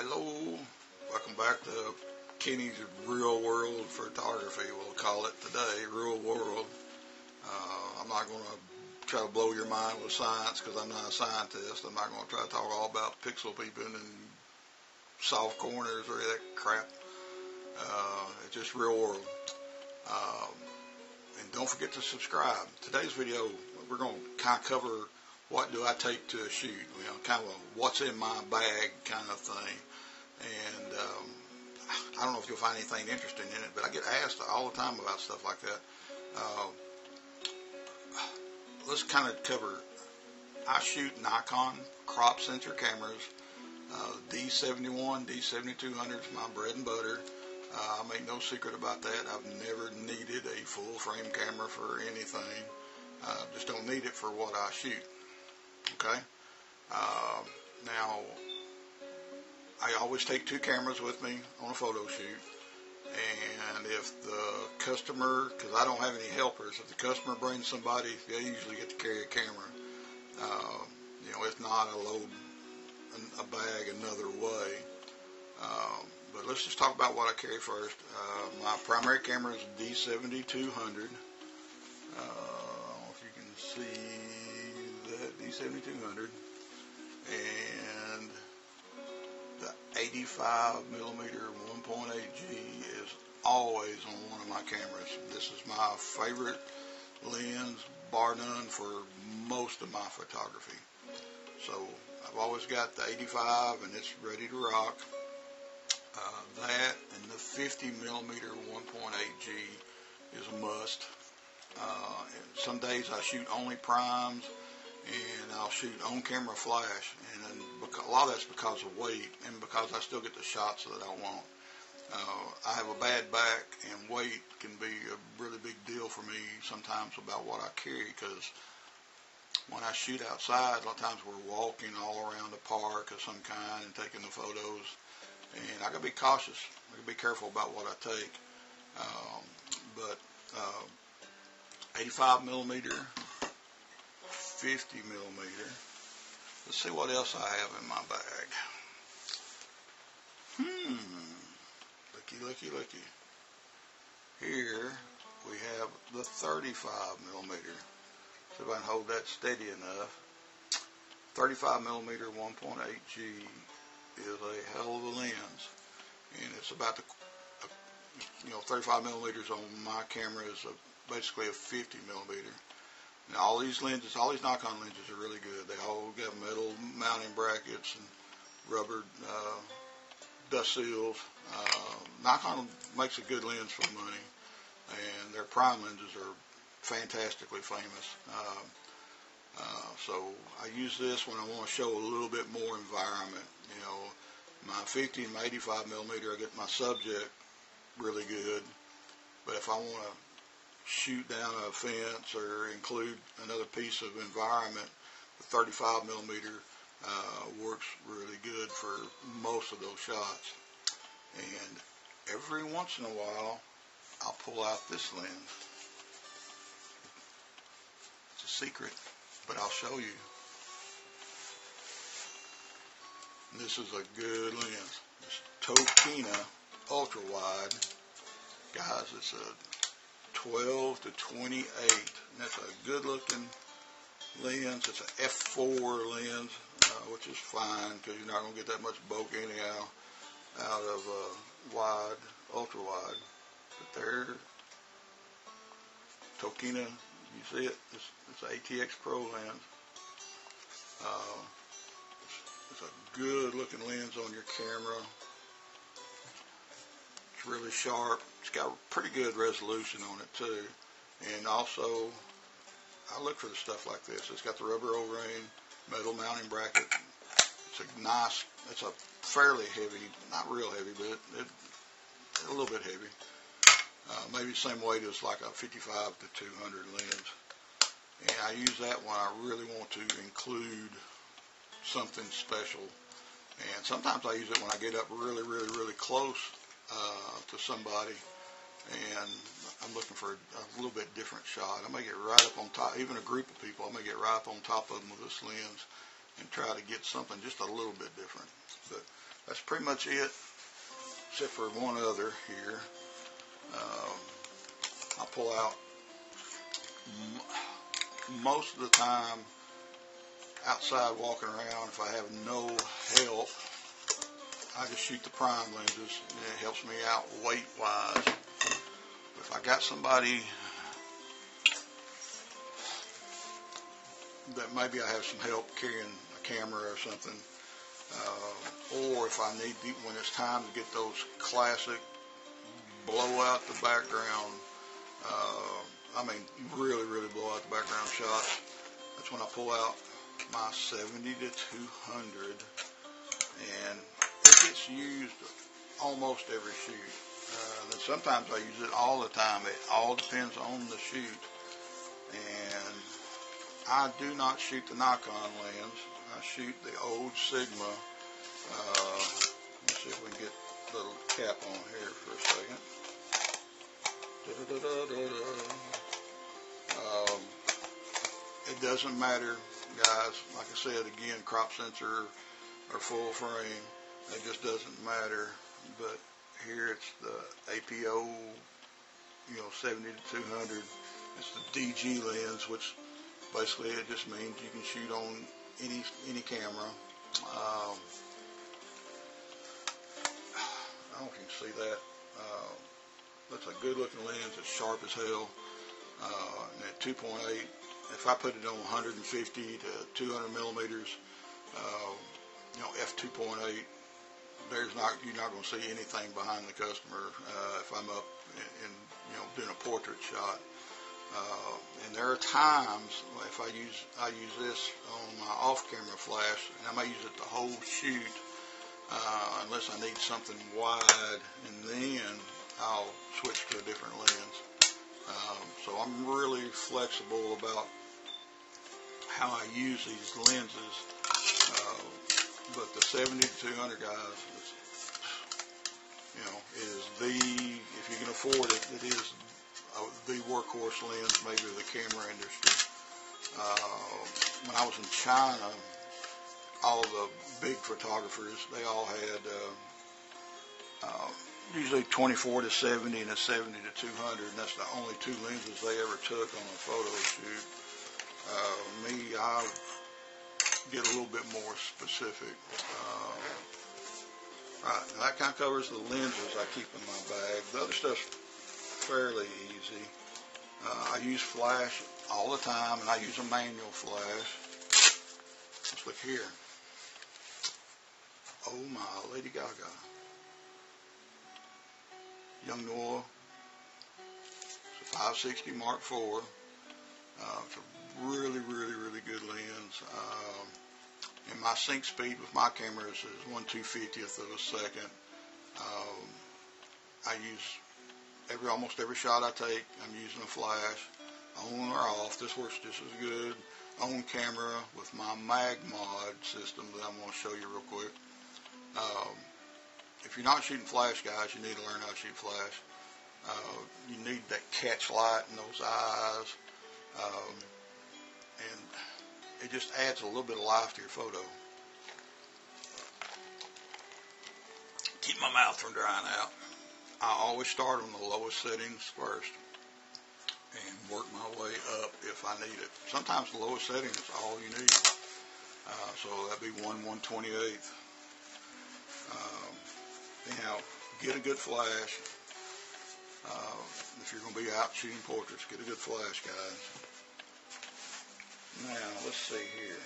Hello, welcome back to Kenny's Real World Photography, we'll call it today, Real World. I'm not going to try to blow your mind with science because I'm not a scientist. I'm not going to try to talk all about pixel peeping and soft corners or that crap. It's just real world. And don't forget to subscribe. Today's video, we're going to kind of cover what do I take to a shoot, kind of a what's in my bag kind of thing. And I don't know if you'll find anything interesting in it, but I get asked all the time about stuff like that. Let's kind of cover, I shoot Nikon crop sensor cameras. D71, D7200 is my bread and butter. I make no secret about that. I've never needed a full frame camera for anything. Just don't need it for what I shoot. Okay. Now, I always take two cameras with me on a photo shoot. And if the customer, because I don't have any helpers, if the customer brings somebody, they usually get to carry a camera. If not, I load a bag another way. But let's just talk about what I carry first. My primary camera is a D7200. I don't know if you can see that D7200. And the 85mm 1.8G is always on one of my cameras. This is my favorite lens, bar none, for most of my photography. So I've always got the 85 and it's ready to rock. That and the 50mm 1.8G is a must. And some days I shoot only primes and I'll shoot on-camera flash, and a lot of that's because of weight and because I still get the shots that I want. I have a bad back, and weight can be a really big deal for me sometimes about what I carry, because when I shoot outside, a lot of times we're walking all around the park of some kind and taking the photos, and I gotta be cautious. I gotta be careful about what I take. But 85mm, 50mm. Let's see what else I have in my bag. Looky. Here we have the 35mm. See if I can hold that steady enough. 35mm 1.8G is a hell of a lens, and it's about the 35mm on my camera is basically a 50mm. Now all these lenses, all these Nikon lenses are really good. They all got metal mounting brackets and rubber dust seals. Nikon makes a good lens for the money, and their prime lenses are fantastically famous. So I use this when I want to show a little bit more environment. My 50 and my 85mm, I get my subject really good, but if I want to shoot down a fence or include another piece of environment, the 35mm works really good for most of those shots. And every once in a while, I'll pull out this lens. It's a secret, but I'll show you. This is a good lens. It's Nikon ultra wide. Guys, it's a 12 to 28, and that's a good looking lens. It's an f4 lens, which is fine because you're not going to get that much bokeh anyhow out of wide, ultra wide. But there, Nikon, you see it? It's an ATX Pro lens. It's a good looking lens on your camera. It's really sharp. It's got pretty good resolution on it too. And also, I look for the stuff like this. It's got the rubber O-ring, metal mounting bracket. It's a fairly heavy, not real heavy, but it's a little bit heavy. Maybe the same weight as like a 55 to 200 lens. And I use that when I really want to include something special. And sometimes I use it when I get up really close to somebody and I'm looking for a little bit different shot. I may get right up on top, even a group of people, I may get right up on top of them with this lens and try to get something just a little bit different. But that's pretty much it, except for one other here. I pull out most of the time outside walking around. If I have no help, I just shoot the prime lenses, and it helps me out weight wise. If I got somebody that maybe I have some help carrying a camera or something, or if I need, when it's time to get those classic blow out the background, I mean really blow out the background shots, that's when I pull out my 70 to 200, and it gets used almost every shoot. And sometimes I use it all the time. It all depends on the shoot. And I do not shoot the Nikon lens. I shoot the old Sigma. Let's see if we can get the little cap on here for a second. It doesn't matter, guys. Like I said, again, crop sensor or full frame, it just doesn't matter. But here it's the APO, 70 to 200. It's the DG lens, which basically it just means you can shoot on any camera. I don't know if you can see that. That's a good looking lens. It's sharp as hell. And at 2.8, if I put it on 150 to 200 millimeters, f2.8, you're not going to see anything behind the customer if I'm up and doing a portrait shot. And there are times if I use this on my off-camera flash, and I may use it the whole shoot unless I need something wide, and then I'll switch to a different lens. So I'm really flexible about how I use these lenses. But the 70 to 200, guys, is if you can afford it, it is the workhorse lens maybe of the camera industry. When I was in China, all the big photographers, they all had usually 24 to 70 and a 70 to 200, and that's the only two lenses they ever took on a photo shoot. Me, I get a little bit more specific. Right, that kind of covers the lenses I keep in my bag. The other stuff's fairly easy. I use flash all the time, and I use a manual flash. Let's look here. Oh my, Lady Gaga. Young Noah. It's a 560 Mark IV. It's a really good lens. And my sync speed with my cameras is 1/250th of a second. I use almost every shot I take, I'm using a flash, on or off. This works just as good on camera with my mag mod system that I'm going to show you real quick. If you're not shooting flash, guys, you need to learn how to shoot flash. You need that catch light in those eyes, and it just adds a little bit of life to your photo. Keep my mouth from drying out. I always start on the lowest settings first and work my way up if I need it. Sometimes the lowest setting is all you need. So that'd be 1/128th. Anyhow, get a good flash. If you're going to be out shooting portraits, get a good flash, guys. Now, let's see here.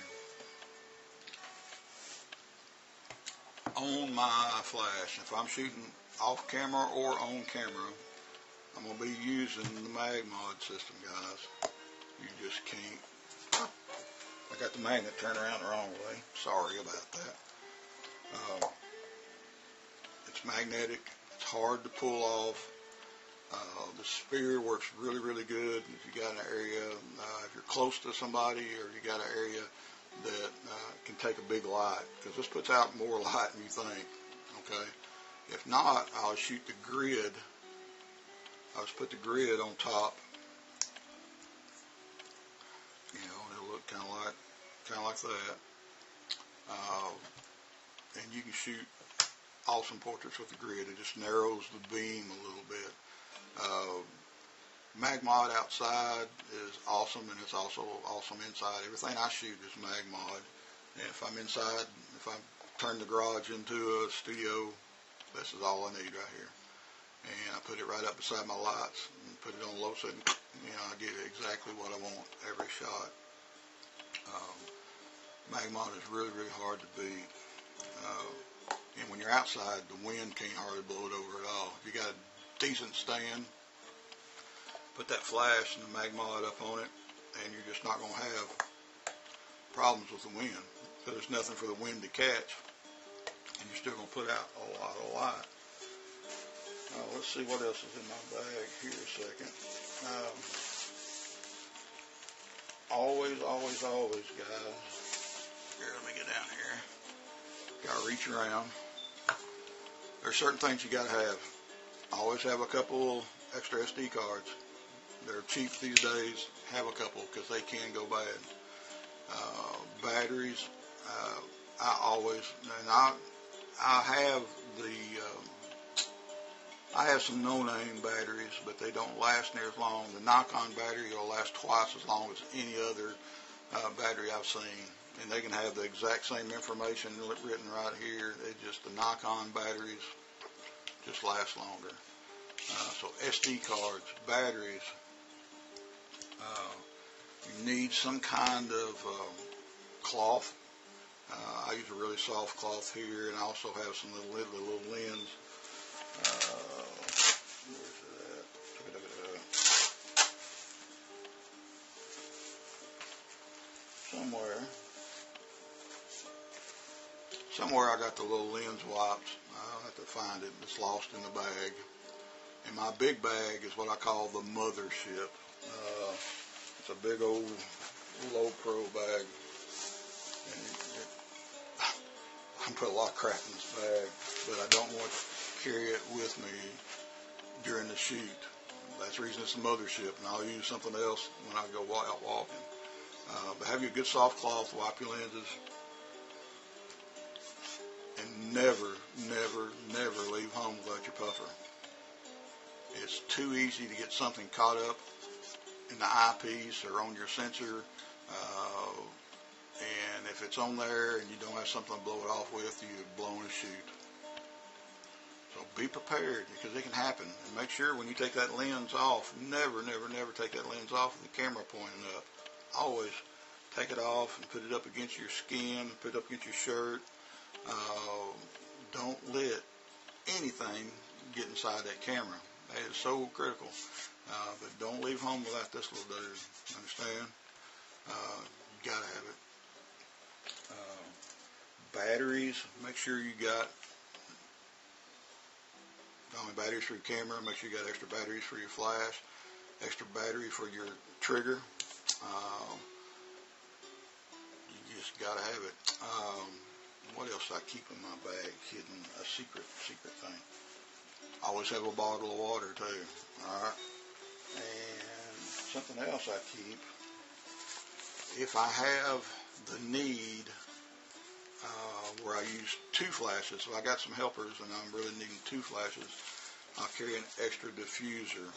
On my flash, if I'm shooting off camera or on camera, I'm going to be using the mag mod system, guys. You just can't. I got the magnet turned around the wrong way. Sorry about that. It's magnetic. It's hard to pull off. The spear works really good if you got an area, if you're close to somebody, or you got an area that can take a big light, because this puts out more light than you think. Okay. If not, I'll shoot the grid. I'll just put the grid on top. It'll look kind of like that. And you can shoot awesome portraits with the grid. It just narrows the beam a little bit. Mag mod outside is awesome, and it's also awesome inside. Everything I shoot is mag mod. And if I'm inside, if I turn the garage into a studio, this is all I need right here. And I put it right up beside my lights and put it on low setting. I get exactly what I want every shot. Mag mod is really, really hard to beat. And when you're outside, the wind can't hardly blow it over at all. If you got a decent stand, put that flash and the mag mod up on it, and you're just not going to have problems with the wind. So there's nothing for the wind to catch, and you're still going to put out a lot of light. Let's see what else is in my bag here a second. Always, guys. Here, let me get down here. Got to reach around. There's certain things you got to have. Always have a couple extra SD cards. They're cheap these days. Have a couple because they can go bad. Batteries. I have some no-name batteries, but they don't last near as long. The Nikon battery will last twice as long as any other battery I've seen, and they can have the exact same information written right here. The Nikon batteries just last longer. So SD cards, batteries. You need some kind of cloth. I use a really soft cloth here, and I also have some little lens. Where's it at? Somewhere I got the little lens wipes. I'll have to find it. It's lost in the bag. And my big bag is what I call the mothership. It's a big old low pro bag. And I can put a lot of crap in this bag, but I don't want to carry it with me during the shoot. That's the reason it's a mothership, and I'll use something else when I go out walking. But have your good soft cloth, wipe your lenses, and never leave home without your puffer. It's too easy to get something caught up in the eyepiece or on your sensor, and if it's on there and you don't have something to blow it off with, you're blowing a shoot. So be prepared, because it can happen. And make sure when you take that lens off, never take that lens off with the camera pointing up. Always take it off and put it up against your skin, put it up against your shirt. Don't let anything get inside that camera. That is so critical. But don't leave home without this little dude. Understand? You gotta have it. Batteries. Make sure you got not only batteries for your camera. Make sure you got extra batteries for your flash. Extra battery for your trigger. You just gotta have it. What else I keep in my bag hidden? A secret thing. I always have a bottle of water too. Alright. And something else I keep. If I have the need where I use 2 flashes, so I got some helpers and I'm really needing 2 flashes, I'll carry an extra diffuser.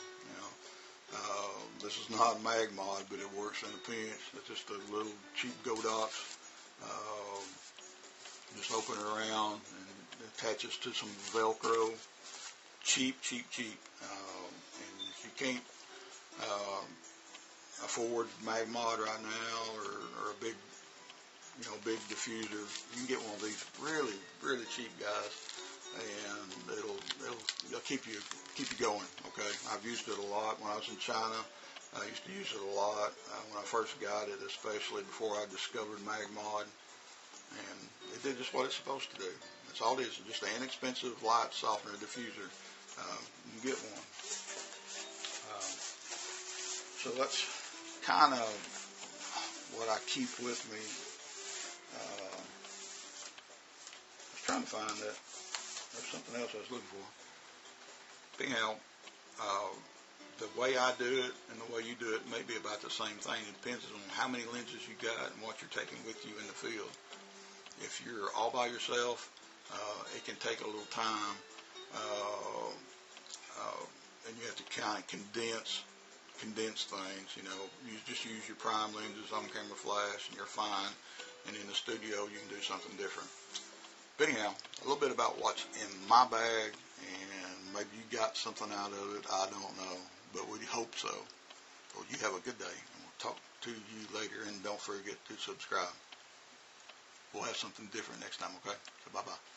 This is not mag mod, but it works in a pinch. It's just a little cheap Godox. Just open it around and it attaches to some Velcro. Cheap. And if you can't afford mag mod right now or a big diffuser, you can get one of these really cheap guys, and it'll keep you going. Okay, I've used it a lot when I was in China. I used to use it a lot when I first got it, especially before I discovered mag mod, and it did just what it's supposed to do. That's all it is. Just an inexpensive light softener diffuser. You can get one. So that's kind of what I keep with me. I was trying to find that. There's something else I was looking for. Anyhow, the way I do it and the way you do it may be about the same thing. It depends on how many lenses you got and what you're taking with you in the field. If you're all by yourself, It can take a little time, and you have to kind of condense things. You know, you just use your prime lenses, on camera flash, and you're fine. And in the studio, you can do something different. But anyhow, a little bit about what's in my bag, and maybe you got something out of it. I don't know, but we hope so. Well, you have a good day, and we'll talk to you later. And don't forget to subscribe. We'll have something different next time, okay? So bye-bye.